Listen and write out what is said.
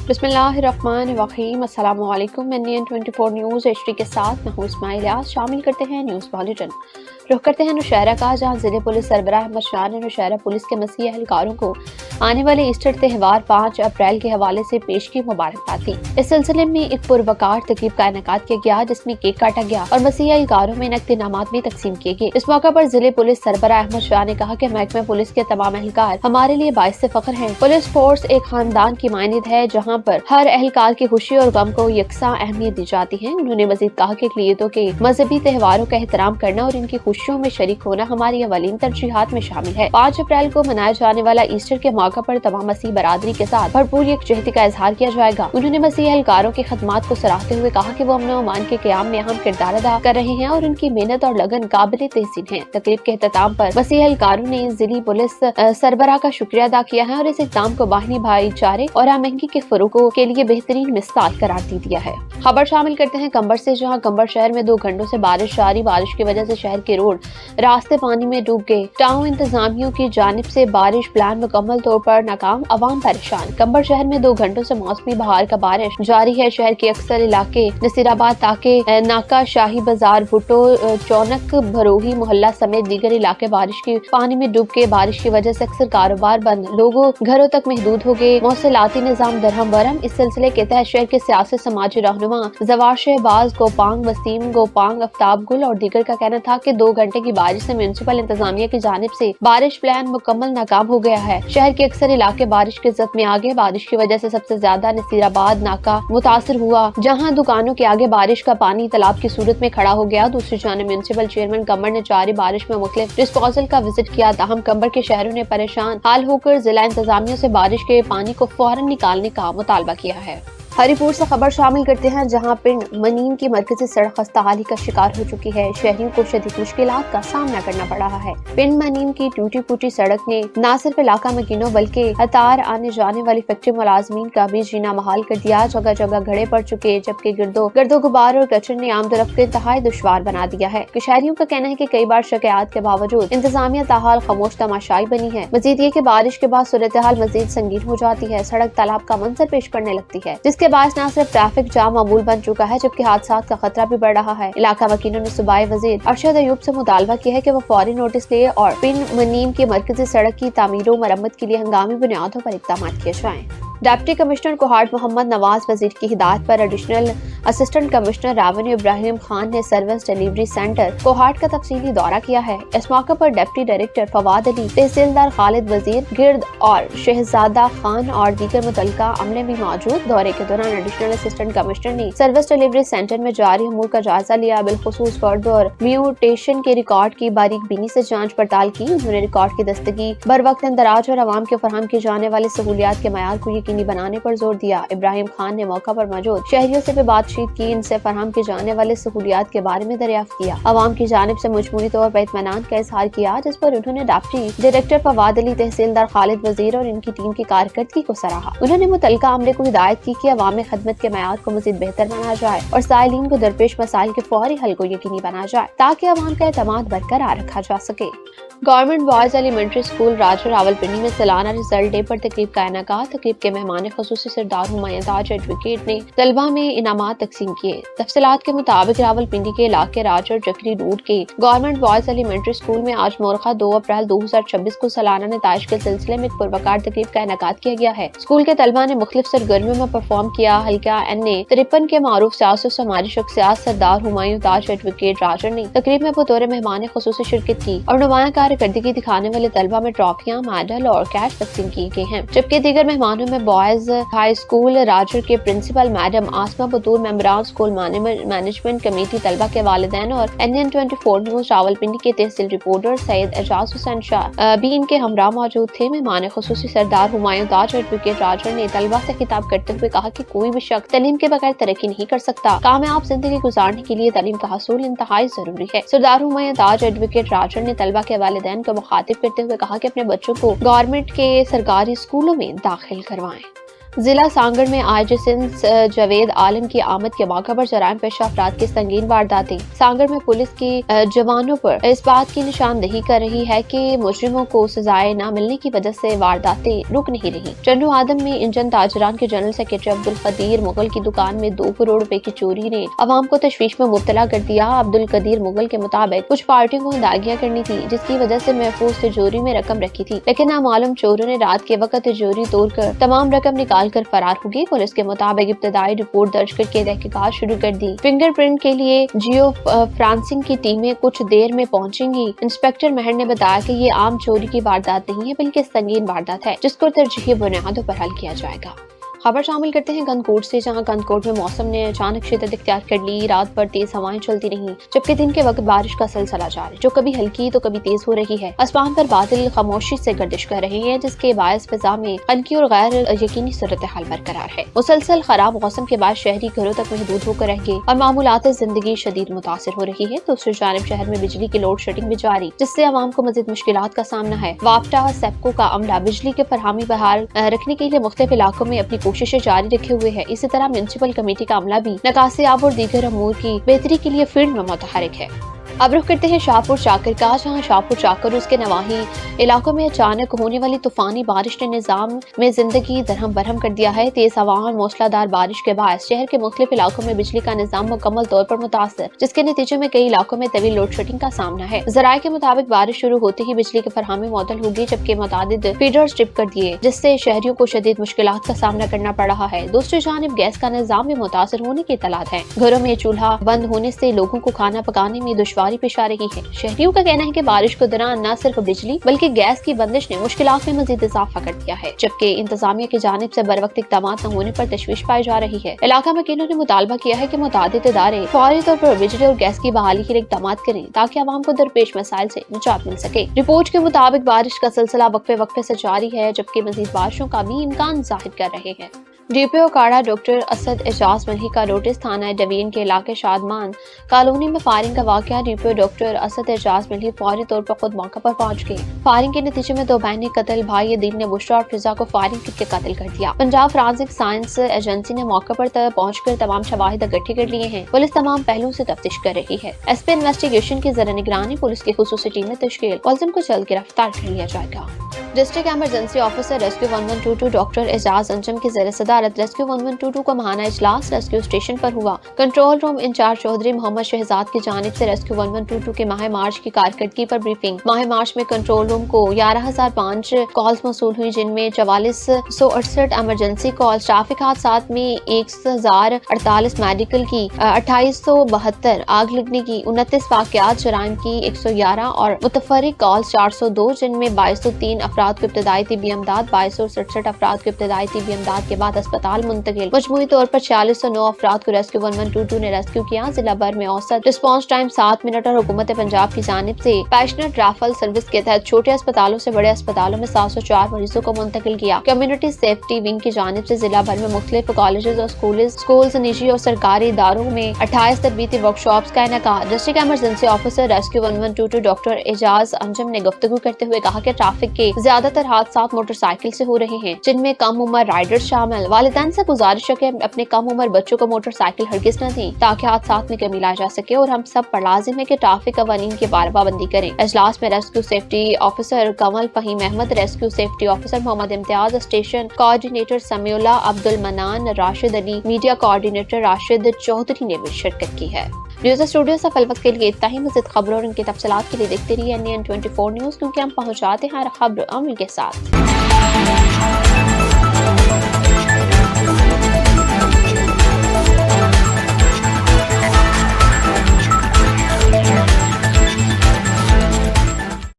बिस्मिल्लाहिर्रहमानिर्रहीम। अस्सलाम वालेकुम। मैं NN24 न्यूज़ HD के साथ मैं हूँ इस्माइल यास। शामिल करते हैं न्यूज़ बुलेटिन। रुख करते हैं नौशहरा का, जहाँ ज़िले पुलिस सरबराह अहमद शाह ने नौशहरा पुलिस के मसीही एहलकारों को आने वाले ईस्टर त्यौहार 5 अप्रैल के हवाले से पेश की मुबारकबाद दी। इस सिलसिले में एक पुरवकार तकरीब का इनेकाद किया गया, जिसमें केक काटा गया और मसीही एहलकारों में नकद इनामात भी तकसीम किए गए। इस मौका पर जिले पुलिस सरबराह अहमद शाह ने कहा कि महकमे पुलिस के तमाम एहलकार हमारे लिए बाइस फख्र हैं। पुलिस फोर्स एक खानदान की मानद है, जहाँ पर हर एहलकार की खुशी और गम को यकसा अहमियत दी जाती है। उन्होंने मजीद कहा कि अक़लियतों के मजहबी त्योहारों का एहतराम करना और इनकी खुशियों में शरीक होना हमारी अवलीन तरजीहात में शामिल है। 5 अप्रैल को मनाए जाने वाला ईस्टर के मौका पर तमाम मसीह बरादरी के साथ भरपूर यकजहती का इजहार किया जाएगा। उन्होंने मसीह एहलकारों की खदमात को सराहते हुए कहा कि वो अमन और अमान के क़याम में अहम किरदार अदा कर रहे हैं और उनकी मेहनत और लगन काबिल तहसीन है। तकरीब के अख्ताम पर मसीह एहलकारों ने जिली पुलिस सरबराह का शुक्रिया अदा किया है और इस इक़दाम को बाहमी भाईचारे और आमहंगी के फरोग के लिए बेहतरीन मिसाल करार दे दिया है। खबर शामिल करते हैं कंबर से, जहां कंबर शहर में 2 घंटों से बारिश जारी। बारिश की वजह से शहर के रोड रास्ते पानी में डूब गए। टाउन इंतजामियों की जानिब से बारिश प्लान मुकम्मल तौर पर नाकाम, अवाम परेशान। कंबर शहर में 2 घंटों से मौसमी बहार का बारिश जारी है। शहर के अक्सर इलाके नसीराबाद, ताके नाका, शाही बाजार, भुट्टो, चौनक, भरोही मोहल्ला समेत दीगर इलाके बारिश की पानी में डूब गए। बारिश की वजह से अक्सर कारोबार बंद, लोगों घरों तक महदूद हो गए। मौसलाती निजाम दरहम बरम। इस सिलसिले के तहत शहर के सियासी समाजी रहनुमा जवार शहबाज, गोपांग वसीम, गोपांग आफ्ताब गुल और दीगर का कहना था कि 2 घंटे की बारिश से म्युनिसिपल इंतजामिया की जानिब से बारिश प्लान मुकम्मल नाकाम हो गया है। शहर के अक्सर इलाके बारिश के जद में आ गए। बारिश की वजह से सबसे ज्यादा नसीराबाद नाका मुतासर हुआ, जहां दुकानों के आगे बारिश का पानी तालाब की सूरत में खड़ा हो गया। दूसरी जानिब म्युनिसिपल चेयरमैन कंबर ने जारी बारिश में मुख्तलिफ डिस्पोजल का विजिट किया। ताहम कंबर के शहरों ने परेशान हाल होकर जिला इंतजामिया से बारिश के पानी को फौरन निकालने का मुतालबा किया है। हरिपुर से खबर शामिल करते हैं, जहां पिंड मनीम की मरकजी सड़क खस्ताहाली का शिकार हो चुकी है। शहरियों को शदीद मुश्किलात का सामना करना पड़ रहा है। पिंड मनीम की टूटी फूटी सड़क ने न सिर्फ इलाका मकीनों बल्कि हतार आने जाने वाली फैक्ट्री मुलाजमीन का भी जीना महाल कर दिया। जगह जगह घड़े पड़ चुके, जबकि गर्दो गुबार और कचरे ने आमदरफ्त को इंतहाई दुश्वार बना दिया है। शहरियों का कहना है कि कई बार शिकायत के बावजूद इंतजामिया ताहाल खामोश तमाशाई बनी है। मजीद ये कि बारिश के बाद सूरत हाल मजीद संगीन हो जाती है। सड़क तालाब का मंजर पेश करने लगती है, जिसके बायस न सिर्फ ट्रैफिक जाम मामूल बन चुका है, जबकि हादसा का खतरा भी बढ़ रहा है। इलाका वकीलों ने सूबाई वजीर अरशद अयूब से मुतालबा किया है कि वो फौरी नोटिस ले और पिंड मनीम की मरकजी सड़क की तामीर और मरम्मत के लिए हंगामी बुनियादों पर इक़दाम किए जाएं। डिप्टी कमिश्नर कोहाट मोहम्मद नवाज वजीर की हिदायत पर additional assistant commissioner revenue Ibrahim Khan ने सर्विस डिलीवरी सेंटर कोहाट का तफसीली दौरा किया है। इस मौके पर डिप्टी डायरेक्टर फवाद अली, तहसीलदार खालिद वजीर गिर्द और शहजादा खान और दीगर मुतल्लिका अमले भी मौजूद। दौरे के दौरान एडिशनल असिस्टेंट कमिश्नर ने सर्विस डिलीवरी सेंटर में जारी अमूर का जायजा लिया। बिलखुसूस फर्द और म्यूटेशन के रिकॉर्ड की बारीक बीनी से जांच पड़ताल की। उन्होंने रिकॉर्ड की दस्तगी, बर वक्त इंदराज और आवाम के फराहम की जाने वाली सहूलियात के मयार को यकीनी बनाने पर जोर दिया। इब्राहिम खान ने मौका पर मौजूद शहरियों से भी बातचीत की, इनसे फराहम की जाने वाले सहूलियात के बारे में दरियाफ्त किया। आवाम की जानिब से मजमूरी तौर पर इत्मीनान का इजहार किया, जिस पर उन्होंने डिप्टी डायरेक्टर फवाद अली, तहसीलदार खालिद वजीर और इनकी टीम की कारकर्दगी को सराहा। उन्होंने मुतल्लिका अमले को हिदायत की कि अवामी खदमत के मयार को मजीद बेहतर बनाया जाए और साइलिन को दरपेश मसाइल के फौरी हल को यकीनी बनाया जाए, ताकि अवाम का एतमाद बरकरार रखा जा सके। Government boys elementary school Rajaur Rawalpindi में सालाना रिजल्ट डे पर तकरीब का इनेकाद। तकरीब के मेहमान खसूसी सरदार हुमायूं ताज एडवोकेट ने तलबा में इनामात तकसीम किए। तफसीलात के मुताबिक रावलपिंडी के इलाके राजौर जकरी रोड के गवर्नमेंट बॉयज एलिमेंट्री स्कूल में आज मोरखा 2 अप्रैल 2026 को सालाना नताइज के सिलसिले में एक पुरवकार तकरीब का इनेकाद किया गया है। स्कूल के तलबा ने मुख्तलिफ सरगर्मियों में परफॉर्म किया। हल्का NA 53 के मारूफ सियासी समाजी शख्सियात सरदार हुमायूं ताज एडवोकेट राजौर ने तकरीब में बतौर मेहमान खसूसी शिरकत की और नुमाया कारकर्दगी दिखाने वाले तलबा में ट्रॉफियां, मेडल और कैश तकसीम किए गए हैं। जबकि दीगर मेहमानों में बॉयज हाई स्कूल राजौर के प्रिंसिपल मैडम आसमा बतूर, मेंबरान स्कूल मैनेजमेंट कमेटी, तलबा के वालिदैन और NN24 न्यूज रावलपिंडी के तहसील रिपोर्टर सैयद एजाज हुसैन शाह भी इनके हमरा मौजूद थे। मेहमान खसूसी सरदार हुमायूं ताज एडवोकेट राजौर ने तलबा से खिताब करते हुए कहा कि कोई भी शख्स तालीम के बगैर तरक्की नहीं कर सकता। कामयाब जिंदगी गुजारने के लिए तालीम का हसूल इंतहाई जरूरी है। सरदार हुमायूं ताज एडवोकेट राजौर ने तलबा के वालिदैन को मुखातिब करते हुए कहा कि अपने बच्चों को गवर्नमेंट के सरकारी स्कूलों में दाखिल करवाएं। ضلع سانگڑ میں آج سندھ جاوید عالم کی آمد کے موقع پر جرائم پیشہ افراد کی سنگین وارداتیں۔ سانگڑ میں پولیس کی جوانوں پر اس بات کی نشاندہی کر رہی ہے کہ مجرموں کو سزائیں نہ ملنے کی وجہ سے وارداتیں رک نہیں رہی۔ چنڈو آدم میں انجن تاجران کے جنرل سیکرٹری عبدالقدیر مغل کی دکان میں 2 کروڑ روپے کی چوری نے عوام کو تشویش میں مبتلا کر دیا۔ عبدالقدیر مغل کے مطابق کچھ پارٹیوں کو ادائیگیاں کرنی تھی، جس کی وجہ سے محفوظ تجوری میں رقم رکھی تھی، لیکن نامعلوم چوروں نے رات کے وقت تجوری توڑ کر تمام رقم نکال کر فرار ہو گئی۔ پولیس کے مطابق ابتدائی رپورٹ درج کر کے تحقیقات شروع کر دی۔ فنگر پرنٹ کے لیے جیو فرانسنگ کی ٹیمیں کچھ دیر میں پہنچیں گی۔ انسپکٹر مہر نے بتایا کہ یہ عام چوری کی واردات نہیں ہے بلکہ سنگین واردات ہے، جس کو ترجیحی بنیادوں پر حل کیا جائے گا۔ خبر شامل کرتے ہیں گندکوٹ سے، جہاں گندکوٹ میں موسم نے اچانک شدت اختیار کر لی۔ رات بھر تیز ہوائیں چلتی رہیں، جبکہ دن کے وقت بارش کا سلسلہ جاری، جو کبھی ہلکی تو کبھی تیز ہو رہی ہے۔ آسمان پر بادل خاموشی سے گردش کر رہے ہیں، جس کے باعث فضا میں ہلکی اور غیر یقینی صورتحال برقرار ہے۔ مسلسل خراب موسم کے بعد شہری گھروں تک محدود ہو کر رہ گئے اور معمولات زندگی شدید متاثر ہو رہی ہے۔ دوسری جانب شہر میں بجلی کی لوڈ شیڈنگ بھی جاری، جس سے عوام کو مزید مشکلات کا سامنا ہے۔ وابٹا سیپکو کا عملہ بجلی کے فراہمی بحال رکھنے کے لیے مختلف علاقوں میں اپنی کوششیں جاری رکھے ہوئے ہے۔ اسی طرح میونسپل کمیٹی کا عملہ بھی نکاسی آب اور دیگر امور کی بہتری کے لیے فیلڈ میں متحرک ہے۔ اب رخ کرتے ہیں شاہپور چاکر کا، جہاں شاہپور چاکر اور اس کے نواحی علاقوں میں اچانک ہونے والی طوفانی بارش نے نظام میں زندگی درہم برہم کر دیا ہے۔ تیز ہوا اور موسلا دھار بارش کے باعث شہر کے مختلف علاقوں میں بجلی کا نظام مکمل طور پر متاثر، جس کے نتیجے میں کئی علاقوں میں طویل لوڈ شیڈنگ کا سامنا ہے۔ ذرائع کے مطابق بارش شروع ہوتے ہی بجلی کی فراہمی معطل ہوگی، جبکہ متعدد فیڈرز ٹرپ کر دیے، جس سے شہریوں کو شدید مشکلات کا سامنا کرنا پڑ رہا ہے۔ دوسری جانب گیس کا نظام بھی متاثر ہونے کی اطلاعات ہیں۔ گھروں میں چولہا بند ہونے سے لوگوں کو کھانا پکانے میں دشواری پیش آ رہی ہے۔ شہریوں کا کہنا ہے کہ بارش کے دوران نہ صرف بجلی بلکہ گیس کی بندش نے مشکلات میں مزید اضافہ کر دیا ہے، جبکہ انتظامیہ کی جانب سے بروقت اقدامات نہ ہونے پر تشویش پائی جا رہی ہے۔ علاقہ وکیلوں نے مطالبہ کیا ہے کہ متعدد ادارے فوری طور پر بجلی اور گیس کی بحالی کے لیے اقدامات کریں تاکہ عوام کو درپیش مسائل سے نجات مل سکے۔ رپورٹ کے مطابق بارش کا سلسلہ وقفے وقفے سے جاری ہے، جبکہ مزید بارشوں کا بھی امکان ظاہر کر رہے ہیں۔ ڈی پی او کاڑا ڈاکٹر اسد اعجاز ملہی کا نوٹس تھانہ ڈوین کے علاقے شادمان کالونی میں فائرنگ کا واقعہ۔ ڈی پی او ڈاکٹر اسد اعجاز ملہی فوری طور پر خود موقع پر پہنچ گئے۔ فائرنگ کے نتیجے میں 2 بہنیں قتل، بھائی دین نے بشرا اور فضا کو فائرنگ کر کے قتل کر دیا۔ پنجاب فرانسک سائنس ایجنسی نے موقع پر پہنچ کر تمام شواہد اکٹھے کر لیے ہیں۔ پولیس تمام پہلوؤں سے تفتیش کر رہی ہے۔ ایس پی انویسٹیگیشن کی زیر نگرانی پولیس کی خصوصی ٹیم میں تشکیل، ملزم کو جلد گرفتار کر لیا جائے گا۔ District emergency officer rescue 1122 doctor Ijaz Anjum کی زیر صدارت ریسکیو 1122 کا ماہانہ اجلاس ریسکیو اسٹیشن پر ہوا۔ کنٹرول روم انچارج چودھری محمد شہزاد کی جانب سے ریسکیو 1122 کے ماہ مارچ کی کارکردگی پر بریفنگ۔ ماہ مارچ میں کنٹرول روم کو 11,005 کالز موصول ہوئی، جن میں 4468 ایمرجنسی کالز، ٹریفک حادثات میں 1048 میڈیکل کی 2872، آگ لگنے کی 29 واقعات، جرائم کی 111 اور متفرق کالز 402، جن میں 2203 افراد کو ابتدائی طبی امداد، 2267 افراد کو ابتدائی طبی امداد کے بعد اسپتال منتقل۔ مجموعی طور پر 4609 افراد کو ریسکیو 1122 نے ریسکیو کیا۔ ضلع بھر میں اوسط رسپانس ٹائم 7 منٹ اور حکومت پنجاب کی جانب سے پیشنٹ ریفرل سروس کے تحت چھوٹے اسپتالوں سے بڑے اسپتالوں میں 704 مریضوں کو منتقل کیا۔ کمیونٹی سیفٹی ونگ کی جانب سے ضلع بھر میں مختلف کالجز اور سکولز، نجی اور سرکاری اداروں میں 28 تربیتی ورکشاپس کا انعقاد۔ District emergency officer rescue 1122 doctor Ijaz Anjum نے گفتگو کرتے ہوئے کہا کہ ٹریفک کے زیادہ تر حادثات موٹر سائیکل سے ہو رہے ہیں، جن میں کم عمر رائڈر شامل۔ والدین سے گزارش ہے کہ اپنے کم عمر بچوں کو موٹر سائیکل ہرگز نہ دیں تاکہ حادثات میں کمی لائی جا سکے، اور ہم سب پر لازم ہے کہ ٹریفک قوانین کی پابندی کریں۔ اجلاس میں rescue safety officer Kanwal Faheem Ahmed, rescue safety officer Muhammad Imtiaz, station coordinator Samiullah, Abdul Manan, Rashid Ali, media coordinator Rashid Chaudhry نے بھی شرکت کی ہے۔ نیوز اسٹوڈیو سے فی الوقت کے لیے اتنا ہی۔ مزید خبروں اور ان کی تفصیلات کے لیے دیکھتے رہیے NN 24 نیوز، کیونکہ ہم پہنچاتے ہیں ہر خبر عمل کے ساتھ۔